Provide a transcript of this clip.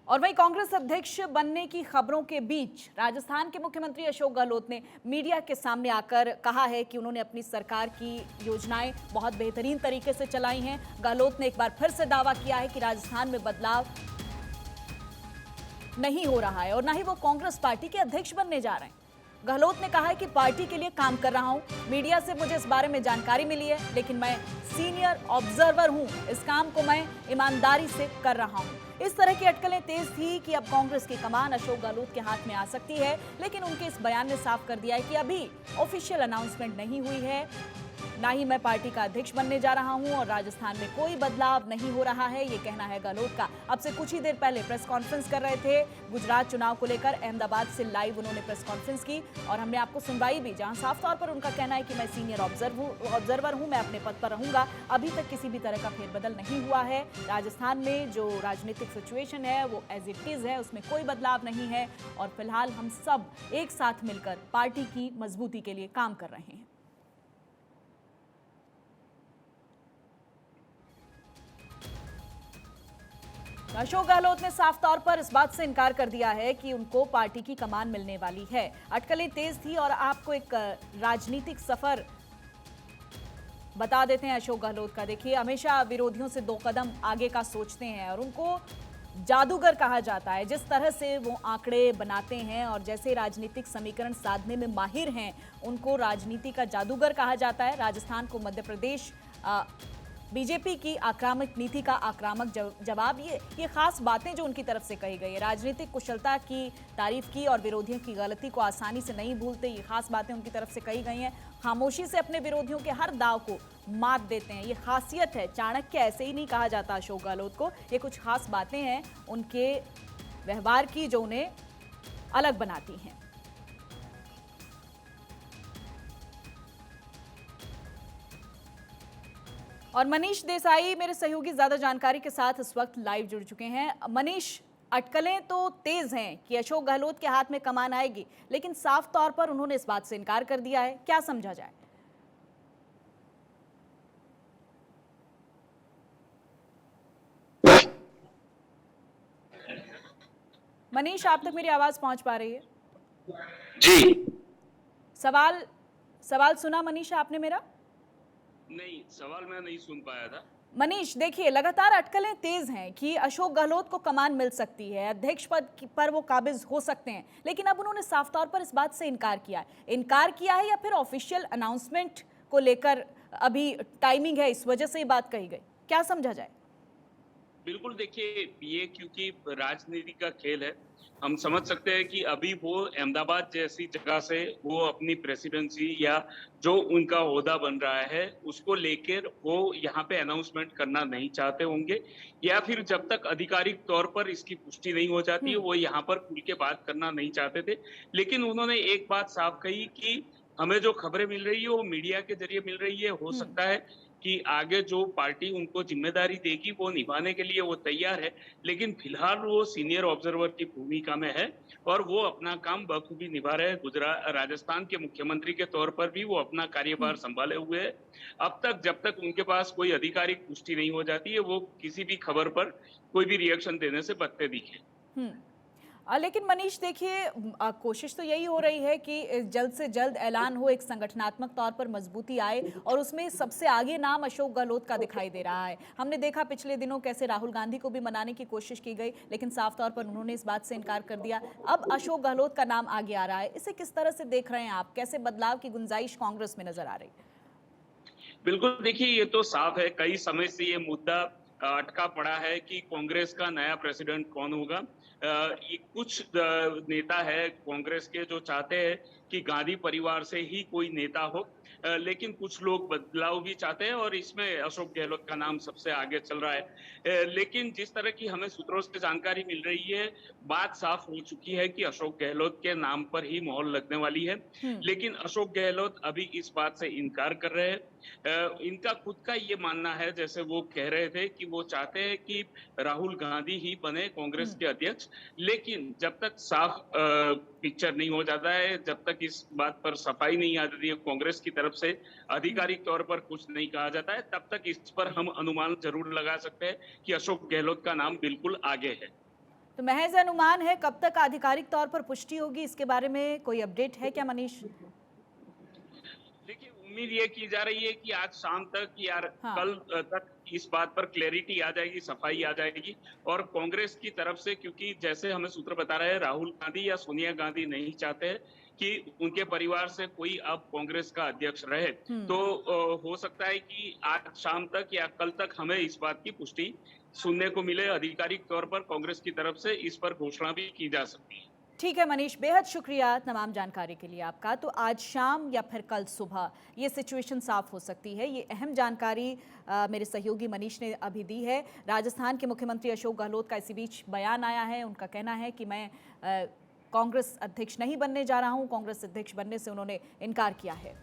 और वहीं कांग्रेस अध्यक्ष बनने की खबरों के बीच राजस्थान के मुख्यमंत्री अशोक गहलोत ने मीडिया के सामने आकर कहा है कि उन्होंने अपनी सरकार की योजनाएं बहुत बेहतरीन तरीके से चलाई हैं। गहलोत ने एक बार फिर से दावा किया है कि राजस्थान में बदलाव नहीं हो रहा है और ना ही वो कांग्रेस पार्टी के अध्यक्ष बनने जा रहे हैं। गहलोत ने कहा है कि पार्टी के लिए काम कर रहा हूं, मीडिया से मुझे इस बारे में जानकारी मिली है, लेकिन मैं सीनियर ऑब्जर्वर हूं, इस काम को मैं ईमानदारी से कर रहा हूं। इस तरह की अटकलें तेज थी कि अब कांग्रेस की कमान अशोक गहलोत के हाथ में आ सकती है, लेकिन उनके इस बयान ने साफ कर दिया है कि अभी ऑफिशियल अनाउंसमेंट नहीं हुई है, ना ही मैं पार्टी का अध्यक्ष बनने जा रहा हूं और राजस्थान में कोई बदलाव नहीं हो रहा है, ये कहना है गहलोत का। अब से कुछ ही देर पहले प्रेस कॉन्फ्रेंस कर रहे थे गुजरात चुनाव को लेकर। अहमदाबाद से लाइव उन्होंने प्रेस कॉन्फ्रेंस की और हमने आपको सुनवाई भी, जहां साफ तौर पर उनका कहना है कि मैं सीनियर ऑब्जर्वर हूं, मैं अपने पद पर रहूंगा। अभी तक किसी भी तरह का फेरबदल नहीं हुआ है। राजस्थान में जो राजनीतिक सिचुएशन है वो एज इट इज है, उसमें कोई बदलाव नहीं है और फिलहाल हम सब एक साथ मिलकर पार्टी की मजबूती के लिए काम कर रहे हैं। अशोक गहलोत ने साफ तौर पर इस बात से इनकार कर दिया है कि उनको पार्टी की कमान मिलने वाली है। अटकलें तेज थी और आपको एक राजनीतिक सफर बता देते हैं अशोक गहलोत का। देखिए, हमेशा विरोधियों से 2 कदम आगे का सोचते हैं और उनको जादूगर कहा जाता है। जिस तरह से वो आंकड़े बनाते हैं और जैसे राजनीतिक समीकरण साधने में माहिर हैं, उनको राजनीति का जादूगर कहा जाता है। राजस्थान को मध्य प्रदेश बीजेपी की आक्रामक नीति का आक्रामक जवाब, ये खास बातें जो उनकी तरफ से कही गई है। राजनीतिक कुशलता की तारीफ की और विरोधियों की गलती को आसानी से नहीं भूलते, ये खास बातें उनकी तरफ से कही गई हैं। खामोशी से अपने विरोधियों के हर दाव को मात देते हैं, ये खासियत है। चाणक्य ऐसे ही नहीं कहा जाता अशोक गहलोत को। ये कुछ खास बातें हैं उनके व्यवहार की जो उन्हें अलग बनाती हैं। और मनीष देसाई मेरे सहयोगी ज्यादा जानकारी के साथ इस वक्त लाइव जुड़ चुके हैं। मनीष, अटकलें तो तेज हैं कि अशोक गहलोत के हाथ में कमान आएगी, लेकिन साफ तौर पर उन्होंने इस बात से इनकार कर दिया है। क्या समझा जाए? मनीष, आप तक मेरी आवाज पहुंच पा रही है? जी। सवाल सुना मनीष आपने मेरा? नहीं, सवाल मैं नहीं सुन पाया था। मनीष, देखिए, लगातार अटकलें तेज हैं कि अशोक गहलोत को कमान मिल सकती है, अध्यक्ष पद पर वो काबिज हो सकते हैं, लेकिन अब उन्होंने साफ तौर पर इस बात से इनकार किया है या फिर ऑफिशियल अनाउंसमेंट को लेकर अभी टाइमिंग है, इस वजह से ये बात कही गई? क्या समझा जाए? बिल्कुल, देखिए, ये क्योंकि राजनीति का खेल है, हम समझ सकते हैं कि अभी वो अहमदाबाद जैसी जगह से वो अपनी प्रेसिडेंसी या जो उनका ओहदा बन रहा है, उसको लेकर वो यहाँ पे अनाउंसमेंट करना नहीं चाहते होंगे, या फिर जब तक आधिकारिक तौर पर इसकी पुष्टि नहीं हो जाती, वो यहाँ पर खुल के बात करना नहीं चाहते थे। लेकिन उन्होंने एक बात साफ कही कि हमें जो खबरें मिल रही है, वो मीडिया के ज़रिए मिल रही है। हो सकता है कि आगे जो पार्टी उनको ज़िम्मेदारी देगी, वो निभाने के लिए वो तैयार है, लेकिन फिलहाल वो सीनियर ऑब्जर्वर की भूमिका में है और वो अपना काम बखूबी निभा रहे हैं। राजस्थान के मुख्यमंत्री के तौर पर भी वो अपना कार्यभार संभाले हुए हैं। अब तक जब तक उनके पास कोई आधिकारिक पुष्टि नहीं हो जाती है, वो किसी भी खबर पर कोई भी रिएक्शन देने से बचते दिखे। लेकिन मनीष, देखिए, कोशिश तो यही हो रही है कि जल्द से जल्द ऐलान हो, एक संगठनात्मक तौर पर मजबूती आए और उसमें सबसे आगे नाम अशोक गहलोत का दिखाई दे रहा है। हमने देखा पिछले दिनों कैसे राहुल गांधी को भी मनाने की कोशिश की गई, लेकिन साफ तौर पर उन्होंने इस बात से इनकार कर दिया। अब अशोक गहलोत का नाम आगे आ रहा है, इसे किस तरह से देख रहे हैं आप? कैसे बदलाव की गुंजाइश कांग्रेस में नजर आ रही है? बिल्कुल, देखिए, ये तो साफ है, कई समय से ये मुद्दा अटका पड़ा है कि कांग्रेस का नया प्रेसिडेंट कौन होगा। ये कुछ नेता है कांग्रेस के जो चाहते हैं कि गांधी परिवार से ही कोई नेता हो, लेकिन कुछ लोग बदलाव भी चाहते हैं और इसमें अशोक गहलोत का नाम सबसे आगे चल रहा है। लेकिन जिस तरह की हमें सूत्रों से जानकारी मिल रही है, बात साफ हो चुकी है कि अशोक गहलोत के नाम पर ही मोहर लगने वाली है, लेकिन अशोक गहलोत अभी इस बात से इनकार कर रहे हैं। इनका खुद का ये मानना है, जैसे वो कह रहे थे कि वो चाहते हैं कि राहुल गांधी ही बने कांग्रेस के अध्यक्ष, लेकिन जब तक साफ पिक्चर नहीं हो जाता है, जब तक इस बात पर सफाई नहीं आ जाती है कांग्रेस की तरफ से, आधिकारिक तौर पर कुछ नहीं कहा जाता है, तब तक इस पर हम अनुमान जरूर लगा सकते हैं कि अशोक गहलोत का नाम बिल्कुल आगे है। तो महज अनुमान है, कब तक आधिकारिक तौर पर पुष्टि होगी, इसके बारे में कोई अपडेट है क्या मनीष? देखिए, उम्मीद ये की जा रही है कि आज शाम तक या हाँ। कल तक इस बात पर क्लैरिटी आ जाएगी, सफाई आ जाएगी। और कांग्रेस की तरफ से, क्योंकि जैसे हमें सूत्र बता रहे हैं, राहुल गांधी या सोनिया गांधी नहीं चाहते हैं कि उनके परिवार से कोई अब कांग्रेस का अध्यक्ष रहे। तो हो सकता है कि आज शाम तक या कल तक हमें इस बात की पुष्टि सुनने को मिले। आधिकारिक तौर पर कांग्रेस की तरफ से इस पर घोषणा भी की जा सकती है। ठीक है मनीष, बेहद शुक्रिया तमाम जानकारी के लिए आपका। तो आज शाम या फिर कल सुबह ये सिचुएशन साफ हो सकती है, ये अहम जानकारी मेरे सहयोगी मनीष ने अभी दी है। राजस्थान के मुख्यमंत्री अशोक गहलोत का इसी बीच बयान आया है। उनका कहना है कि मैं कांग्रेस अध्यक्ष नहीं बनने जा रहा हूं, कांग्रेस अध्यक्ष बनने से उन्होंने इनकार किया है।